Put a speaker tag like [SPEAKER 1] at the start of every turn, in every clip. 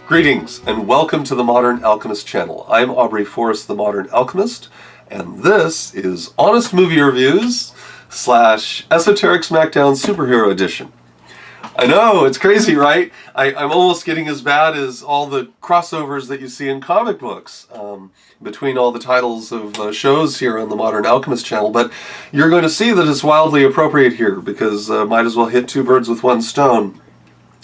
[SPEAKER 1] Greetings, and welcome to the Modern Alchemist channel. I'm Aubrey Forrest, the Modern Alchemist, and this is Honest Movie Reviews / Esoteric Smackdown Superhero Edition. I know, it's crazy, right? I'm almost getting as bad as all the crossovers that you see in comic books between all the titles of shows here on the Modern Alchemist channel, but you're going to see that it's wildly appropriate here because might as well hit two birds with one stone,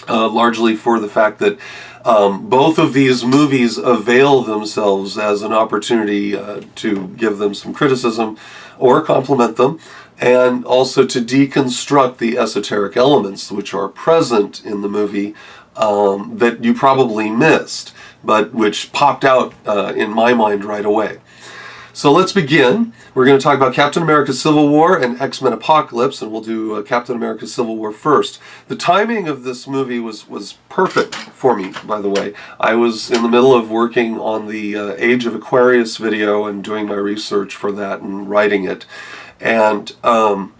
[SPEAKER 1] largely for the fact that both of these movies avail themselves as an opportunity to give them some criticism or compliment them, and also to deconstruct the esoteric elements which are present in the movie that you probably missed, but which popped out in my mind right away. So let's begin. We're going to talk about Captain America Civil War and X-Men Apocalypse, and we'll do Captain America Civil War first. The timing of this movie was perfect for me, by the way. I was in the middle of working on the Age of Aquarius video and doing my research for that and writing it. And then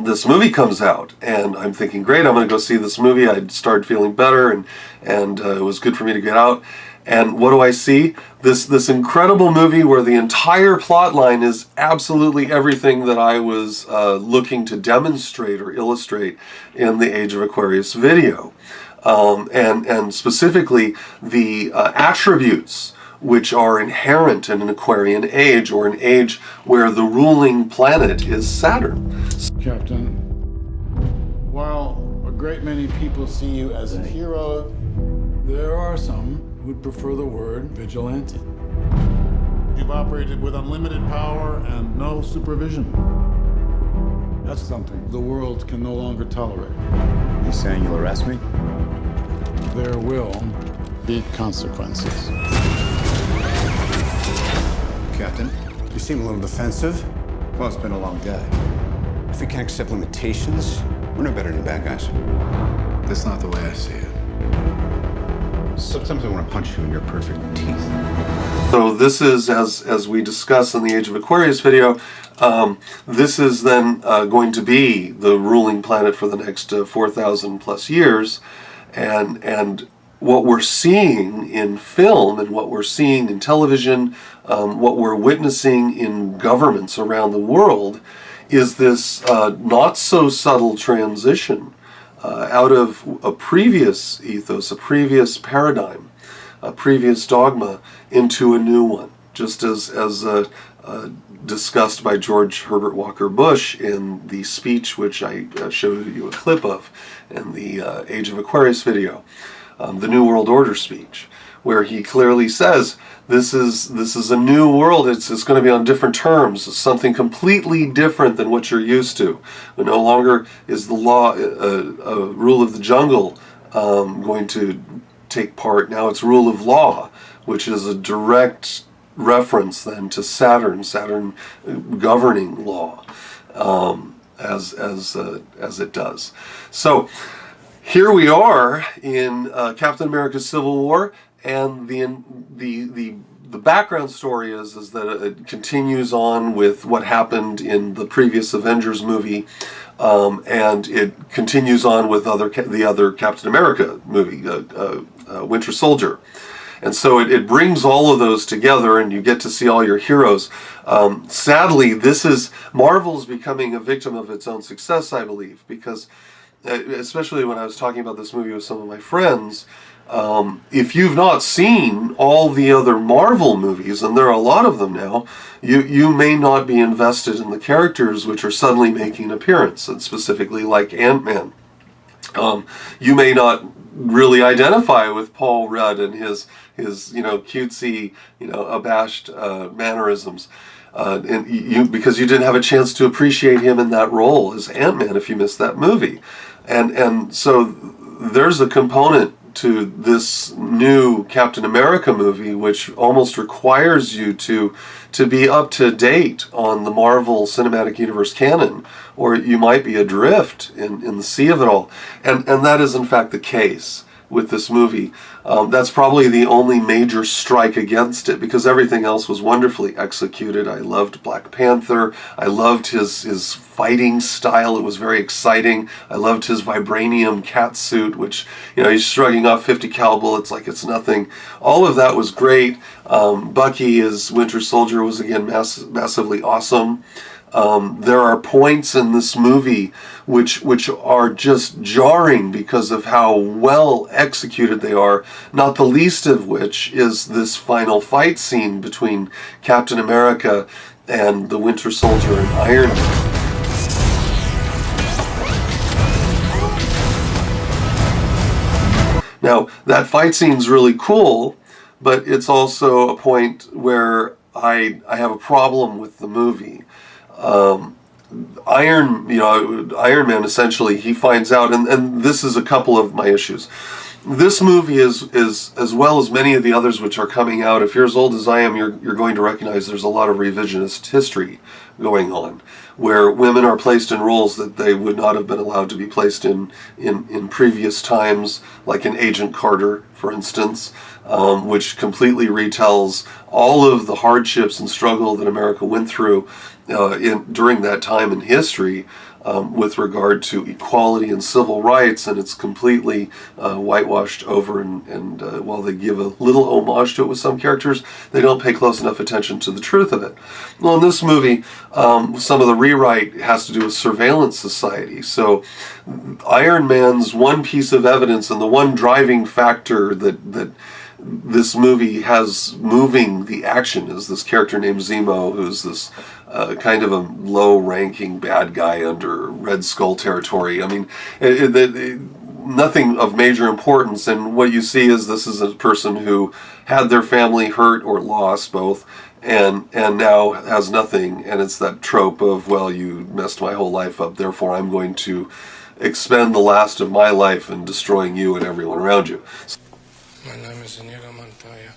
[SPEAKER 1] this movie comes out, and I'm thinking, great, I'm going to go see this movie. I started feeling better, and it was good for me to get out. And what do I see? This incredible movie where the entire plot line is absolutely everything that I was looking to demonstrate or illustrate in the Age of Aquarius video. And specifically the attributes which are inherent in an Aquarian age, or an age where the ruling planet is Saturn.
[SPEAKER 2] Captain, while a great many people see you as a hero, there are some who'd prefer the word vigilante. You've operated with unlimited power and no supervision. That's something the world can no longer tolerate.
[SPEAKER 3] You saying you'll arrest me?
[SPEAKER 2] There will be consequences.
[SPEAKER 3] Captain, you seem a little defensive. Well, it's been a long day. If we can't accept limitations, we're no better than bad guys. That's not the way I see it. Sometimes I want to punch you in your perfect teeth.
[SPEAKER 1] So this is, as we discussed in the Age of Aquarius video, this is then going to be the ruling planet for the next 4,000 plus years, and what we're seeing in film and what we're seeing in television, what we're witnessing in governments around the world, is this not so subtle transition out of a previous ethos, a previous paradigm, a previous dogma, into a new one, just as discussed by George Herbert Walker Bush in the speech which I showed you a clip of in the Age of Aquarius video, the New World Order speech, where he clearly says this is a new world. It's going to be on different terms. It's something completely different than what you're used to. No longer is the law, rule of the jungle, going to take part. Now it's rule of law, which is a direct reference then to Saturn governing law, as it does. So here we are in Captain America Civil War. And the background story is that it continues on with what happened in the previous Avengers movie, and it continues on with the other Captain America movie, Winter Soldier. And so it brings all of those together, and you get to see all your heroes. Sadly, Marvel's becoming a victim of its own success, I believe, because especially when I was talking about this movie with some of my friends, if you've not seen all the other Marvel movies, and there are a lot of them now, you may not be invested in the characters which are suddenly making an appearance, and specifically like Ant-Man. You may not really identify with Paul Rudd and his cutesy, abashed mannerisms. Because you didn't have a chance to appreciate him in that role as Ant-Man if you missed that movie. And so there's a component to this new Captain America movie, which almost requires you to be up to date on the Marvel Cinematic Universe canon, or you might be adrift in the sea of it all. And that is in fact the case with this movie. That's probably the only major strike against it, because everything else was wonderfully executed. I loved Black Panther. I loved his fighting style. It was very exciting. I loved his vibranium cat suit, which, he's shrugging off 50 cal bullets like it's nothing. All of that was great. Bucky as Winter Soldier was again massively awesome. There are points in this movie which are just jarring because of how well executed they are, not the least of which is this final fight scene between Captain America and the Winter Soldier and Iron Man. Now, that fight scene's really cool, but it's also a point where I have a problem with the movie. Iron Man, essentially, he finds out, and this is a couple of my issues. This movie is as well as many of the others which are coming out. If you're as old as I am, you're going to recognize there's a lot of revisionist history going on, where women are placed in roles that they would not have been allowed to be placed in previous times, like in Agent Carter, for instance, which completely retells all of the hardships and struggle that America went through during that time in history, with regard to equality and civil rights, and it's completely whitewashed over, and while they give a little homage to it with some characters, they don't pay close enough attention to the truth of it. Well, in this movie, some of the rewrite has to do with surveillance society. So Iron Man's one piece of evidence and the one driving factor that this movie has moving the action is this character named Zemo, who's this kind of a low-ranking bad guy under Red Skull territory. I mean, nothing of major importance, and what you see is this is a person who had their family hurt or lost both, and now has nothing, and it's that trope of, well, you messed my whole life up, therefore I'm going to expend the last of my life in destroying you and everyone around you.
[SPEAKER 4] My name is Inigo Montoya.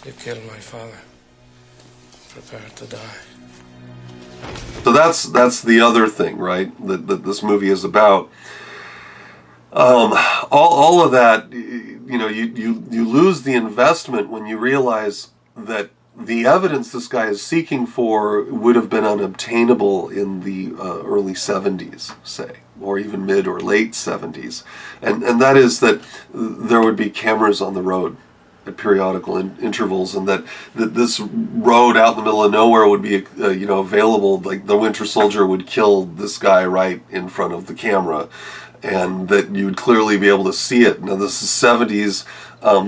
[SPEAKER 4] You killed my father. Prepare to die.
[SPEAKER 1] So that's the other thing, right? That this movie is about. All of that, you lose the investment when you realize that the evidence this guy is seeking for would have been unobtainable in the early 70s, say, or even mid or late 70s, and that is that there would be cameras on the road at periodical intervals, and that this road out in the middle of nowhere would be available. Like the Winter Soldier would kill this guy right in front of the camera, and that you would clearly be able to see it. Now this is 70s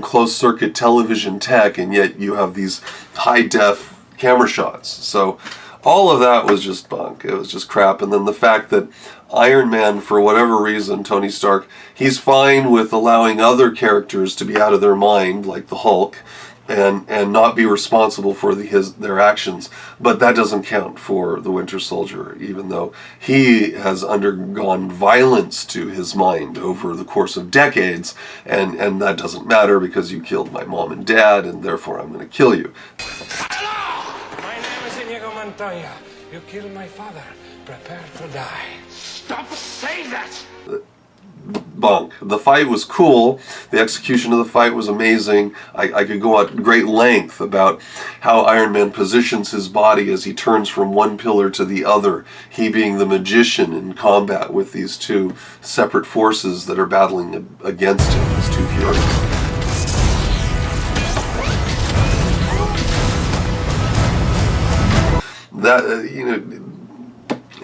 [SPEAKER 1] closed circuit television tech, and yet you have these high def camera shots. So all of that was just bunk. It was just crap. And then the fact that Iron Man, for whatever reason, Tony Stark, he's fine with allowing other characters to be out of their mind, like the Hulk, and not be responsible for their actions. But that doesn't count for the Winter Soldier, even though he has undergone violence to his mind over the course of decades, and that doesn't matter because you killed my mom and dad, and therefore I'm going to kill you.
[SPEAKER 4] Hello! My name is Inigo Montoya. You killed my father. Prepare to die. Stop saying that!
[SPEAKER 1] Bunk. The fight was cool. The execution of the fight was amazing. I could go at great length about how Iron Man positions his body as he turns from one pillar to the other, he being the magician in combat with these two separate forces that are battling against him, these two furies.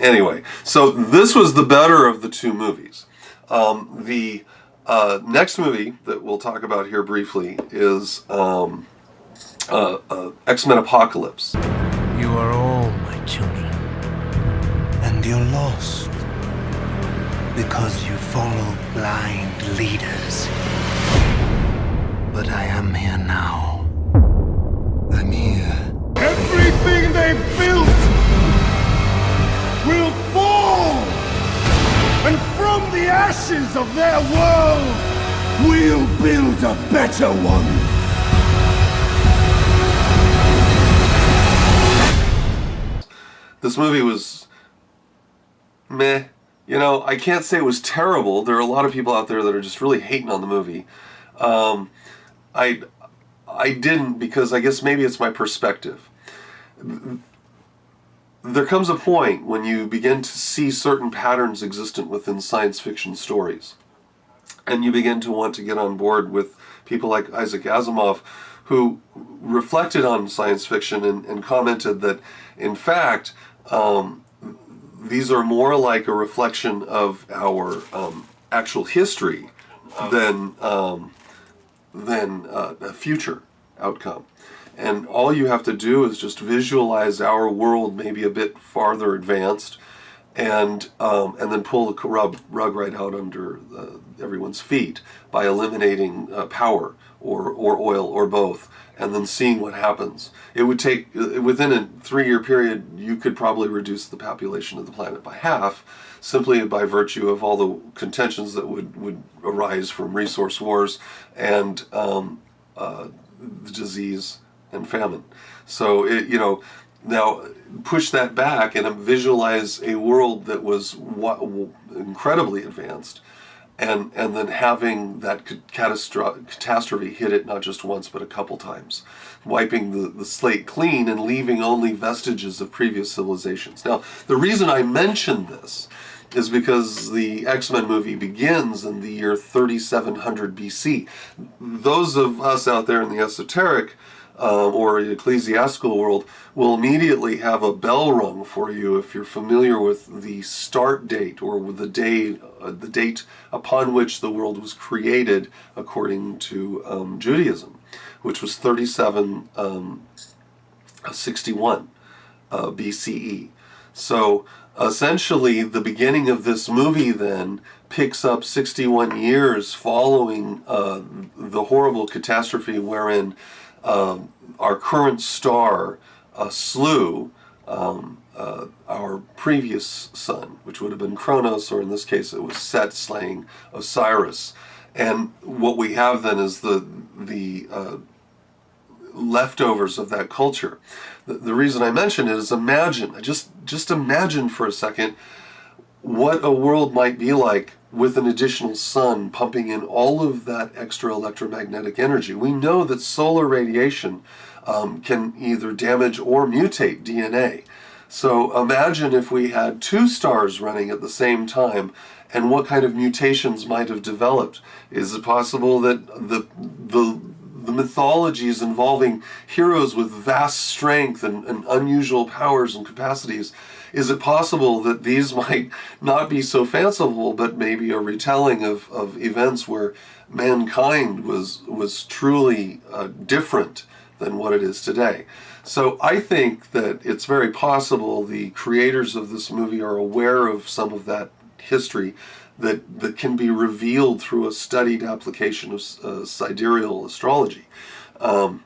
[SPEAKER 1] Anyway, so this was the better of the two movies. The next movie that we'll talk about here briefly is X-Men Apocalypse.
[SPEAKER 5] You are all my children, and you're lost because you follow blind leaders. But I am here now. I'm here.
[SPEAKER 2] Everything they built will fall! And from the ashes of their world
[SPEAKER 4] We'll build a better one.
[SPEAKER 1] This movie was meh. You know, I can't say it was terrible. There are a lot of people out there that are just really hating on the movie. I didn't, because I guess maybe it's my perspective. There comes a point when you begin to see certain patterns existent within science fiction stories, and you begin to want to get on board with people like Isaac Asimov, who reflected on science fiction and commented that, in fact, these are more like a reflection of our actual history than a future outcome. And all you have to do is just visualize our world maybe a bit farther advanced, and then pull the rug right out under everyone's feet by eliminating power or oil or both, and then seeing what happens. It would take, within a 3-year period, you could probably reduce the population of the planet by half, simply by virtue of all the contentions that would arise from resource wars and disease and famine. So, now push that back and visualize a world that was incredibly advanced, and then having that catastrophe hit it not just once but a couple times, wiping the slate clean and leaving only vestiges of previous civilizations. Now, the reason I mention this is because the X-Men movie begins in the year 3700 BC. Those of us out there in the esoteric or ecclesiastical world will immediately have a bell rung for you if you're familiar with the start date, or with the date upon which the world was created according to Judaism, which was 3761 BCE. So essentially, the beginning of this movie then picks up 61 years following the horrible catastrophe wherein our current star slew our previous sun, which would have been Kronos, or in this case it was Set slaying Osiris. And what we have then is the leftovers of that culture. The reason I mention it is, imagine, just imagine for a second what a world might be like with an additional sun pumping in all of that extra electromagnetic energy. We know that solar radiation can either damage or mutate DNA. So imagine if we had 2 stars running at the same time, and what kind of mutations might have developed. Is it possible that the mythologies involving heroes with vast strength and unusual powers and capacities, is it possible that these might not be so fanciful, but maybe a retelling of events where mankind was truly different than what it is today? So I think that it's very possible the creators of this movie are aware of some of that history that can be revealed through a studied application of sidereal astrology. And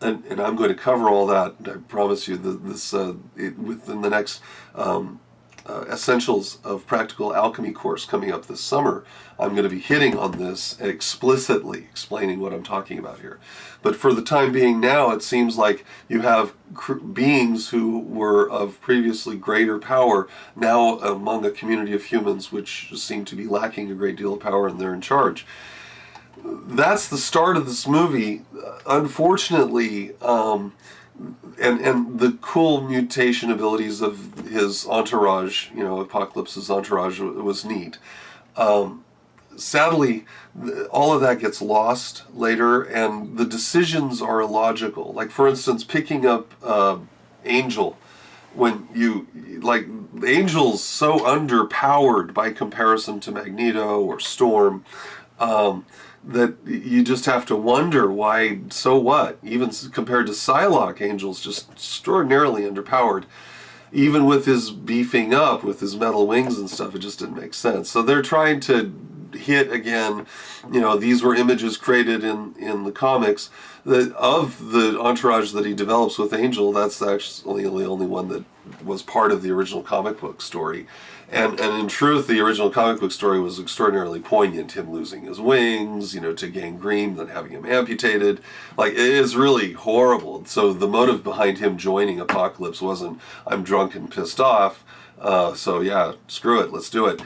[SPEAKER 1] I'm going to cover all that, I promise you, within the next Essentials of Practical Alchemy course coming up this summer. I'm going to be hitting on this explicitly, explaining what I'm talking about here. But for the time being now, it seems like you have beings who were of previously greater power now among a community of humans which seem to be lacking a great deal of power, and they're in charge. That's the start of this movie. Unfortunately, and the cool mutation abilities of his entourage, Apocalypse's entourage, was neat. Sadly, all of that gets lost later, and the decisions are illogical. Like, for instance, picking up Angel, when Angel's so underpowered by comparison to Magneto or Storm, that you just have to wonder why. So what? Even compared to Psylocke, Angel's just extraordinarily underpowered. Even with his beefing up, with his metal wings and stuff, it just didn't make sense. So they're trying to hit again, these were images created in the comics of the entourage that he develops with Angel. That's actually the only one that was part of the original comic book story. And in truth, the original comic book story was extraordinarily poignant. Him losing his wings, to gangrene, then having him amputated. Like, it is really horrible. So the motive behind him joining Apocalypse wasn't, I'm drunk and pissed off, so yeah, screw it, let's do it.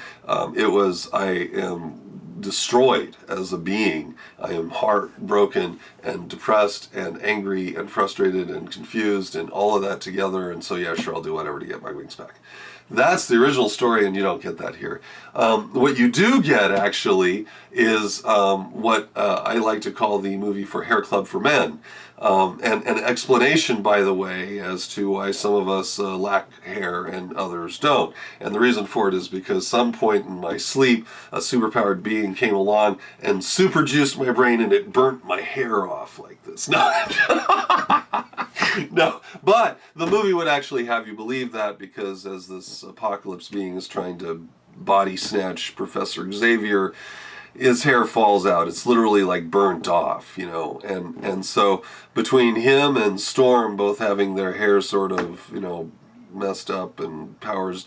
[SPEAKER 1] It was, I am destroyed as a being. I am heartbroken and depressed and angry and frustrated and confused and all of that together, and so yeah, sure, I'll do whatever to get my wings back. That's the original story, and you don't get that here. What you do get, actually, is what I like to call the movie for Hair Club for Men. And an explanation, by the way, as to why some of us lack hair and others don't. And the reason for it is because some point in my sleep, a superpowered being came along and super juiced my brain, and it burnt my hair off like this. No. No, but the movie would actually have you believe that, because as this Apocalypse being is trying to body snatch Professor Xavier, his hair falls out. It's literally like burnt off, and so between him and Storm both having their hair sort of, messed up and Powers,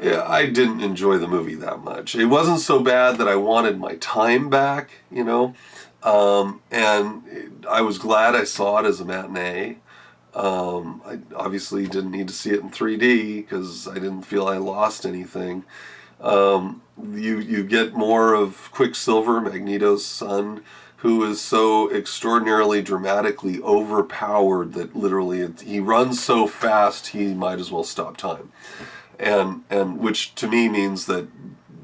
[SPEAKER 1] yeah, I didn't enjoy the movie that much. It wasn't so bad that I wanted my time back, and I was glad I saw it as a matinee. I obviously didn't need to see it in 3D because I didn't feel I lost anything. You get more of Quicksilver, Magneto's son, who is so extraordinarily dramatically overpowered that literally he runs so fast he might as well stop time, and which to me means that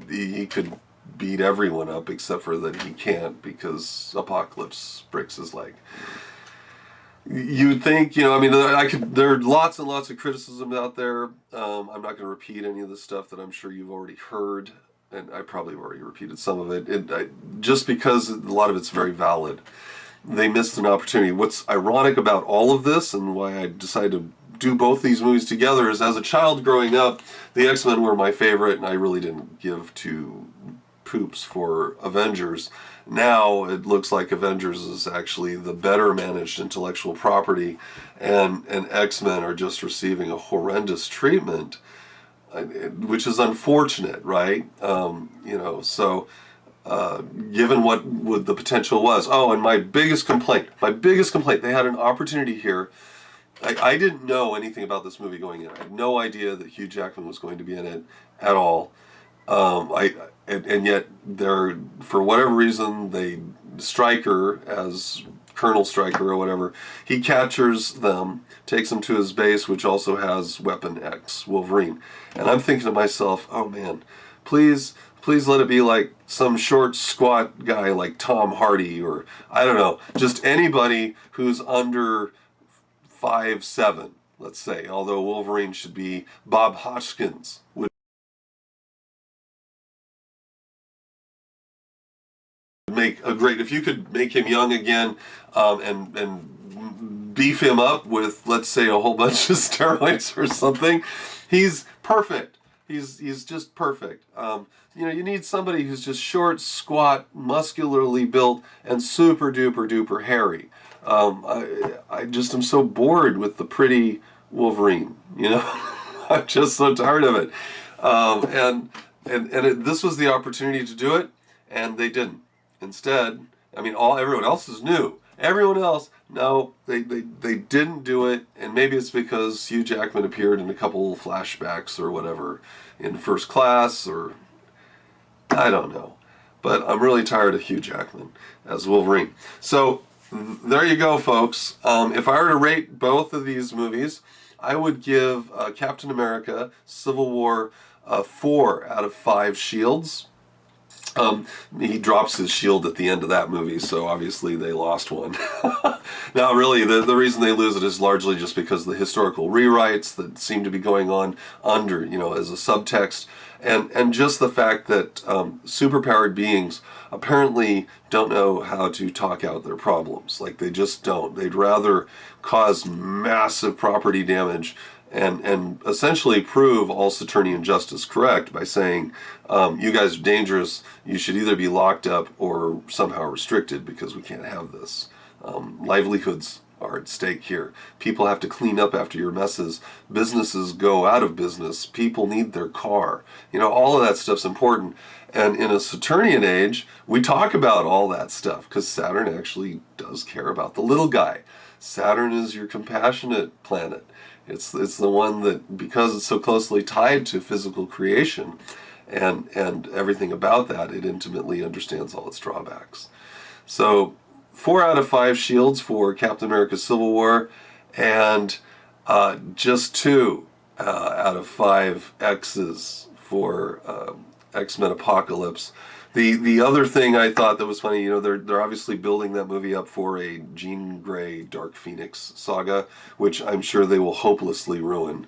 [SPEAKER 1] he could beat everyone up except for that he can't, because Apocalypse breaks his leg. You'd think, there are lots and lots of criticism out there. I'm not going to repeat any of the stuff that I'm sure you've already heard, and I probably have already repeated some of it. Just because a lot of it's very valid. They missed an opportunity. What's ironic about all of this, and why I decided to do both these movies together, is as a child growing up, the X-Men were my favorite, and I really didn't give two poops for Avengers. Now it looks like Avengers is actually the better managed intellectual property, and X-Men are just receiving a horrendous treatment, which is unfortunate, right? So given what the potential was. Oh, and my biggest complaint, they had an opportunity here. I didn't know anything about this movie going in. I had no idea that Hugh Jackman was going to be in it at all. And yet, for whatever reason, Stryker, as Colonel Stryker or whatever, he captures them, takes them to his base, which also has Weapon X, Wolverine. And I'm thinking to myself, oh man, please let it be like some short, squat guy like Tom Hardy, or I don't know, just anybody who's under 5'7", let's say, although Wolverine should be Bob Hoskins. Make a great, if you could make him young again, and beef him up with, let's say, a whole bunch of steroids or something, he's perfect. He's just perfect. You need somebody who's just short, squat, muscularly built, and super duper duper hairy. I just am so bored with the pretty Wolverine. I'm just so tired of it. This was the opportunity to do it, and they didn't. Instead, everyone else is new. Everyone else, no, they didn't do it, and maybe it's because Hugh Jackman appeared in a couple flashbacks or whatever in First Class, or I don't know. But I'm really tired of Hugh Jackman as Wolverine. So there you go, folks. If I were to rate both of these movies, I would give Captain America: Civil War 4 out of 5 shields. He drops his shield at the end of that movie, so obviously they lost one. Now, really, the reason they lose it is largely just because of the historical rewrites that seem to be going on under, as a subtext, and just the fact that superpowered beings apparently don't know how to talk out their problems. Like, they just don't. They'd rather cause massive property damage and essentially prove all Saturnian justice correct by saying, you guys are dangerous, you should either be locked up or somehow restricted because we can't have this. Livelihoods are at stake here. People have to clean up after your messes. Businesses go out of business. People need their car. All of that stuff's important. And in a Saturnian age, we talk about all that stuff because Saturn actually does care about the little guy. Saturn is your compassionate planet. It's the one that, because it's so closely tied to physical creation and everything about that, it intimately understands all its drawbacks. So 4 out of 5 shields for Captain America Civil War, and just 2 out of 5 X's for X-Men Apocalypse. The other thing I thought that was funny, they're obviously building that movie up for a Jean Grey Dark Phoenix saga, which I'm sure they will hopelessly ruin.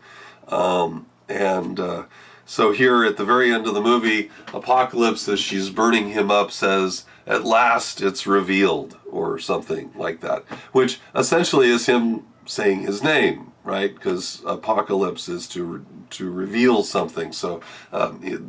[SPEAKER 1] So here at the very end of the movie, Apocalypse, as she's burning him up, says, "At last it's revealed," or something like that, which essentially is him saying his name, right? Because Apocalypse is to reveal something. So,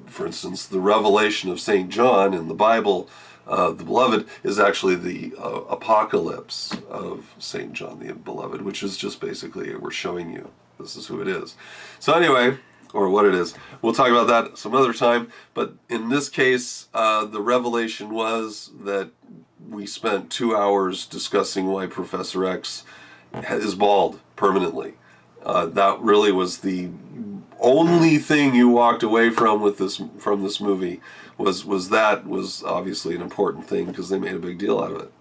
[SPEAKER 1] for instance, the revelation of St. John in the Bible, the Beloved, is actually the Apocalypse of St. John the Beloved, which is just basically, we're showing you this is who it is. So anyway, or what it is. We'll talk about that some other time. But in this case, the revelation was that we spent 2 hours discussing why Professor X is bald permanently. That really was the only thing you walked away from this movie. Was obviously an important thing because they made a big deal out of it.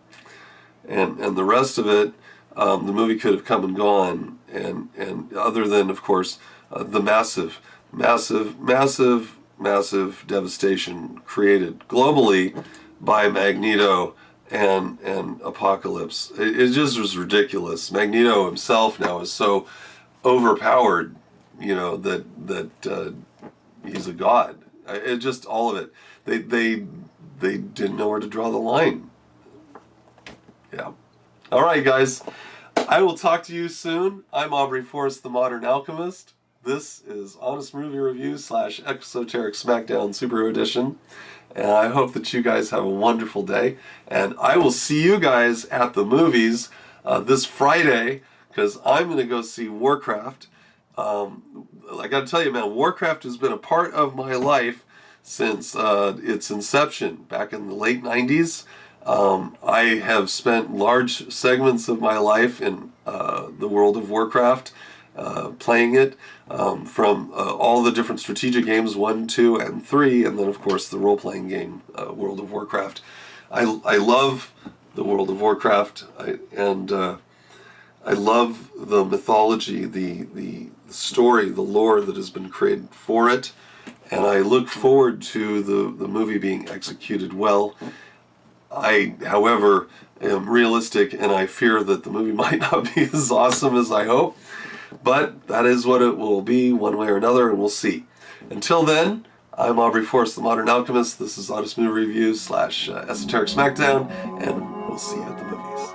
[SPEAKER 1] And the rest of it, the movie could have come and gone, and other than, of course, the massive devastation created globally by Magneto and Apocalypse. It just was ridiculous. Magneto himself now is so overpowered, that he's a god. It just, all of it. They didn't know where to draw the line. Yeah. All right, guys. I will talk to you soon. I'm Aubrey Forrest, the Modern Alchemist. This is Honest Movie Review / Esoteric Smackdown Superhero Edition. And I hope that you guys have a wonderful day. And I will see you guys at the movies this Friday, because I'm going to go see Warcraft. I got to tell you, man, Warcraft has been a part of my life since its inception back in the late 90s. I have spent large segments of my life in the world of Warcraft, playing it, from all the different strategic games 1, 2, and 3, and then of course the role-playing game World of Warcraft. I love the World of Warcraft, I love the mythology, the story, the lore that has been created for it, and I look forward to the movie being executed well. I, however, am realistic, and I fear that the movie might not be as awesome as I hope, but that is what it will be one way or another, and we'll see. Until then, I'm Aubrey Forrest, the Modern Alchemist. This is Honest Movie Review / Esoteric Smackdown, and we'll see you at the movies.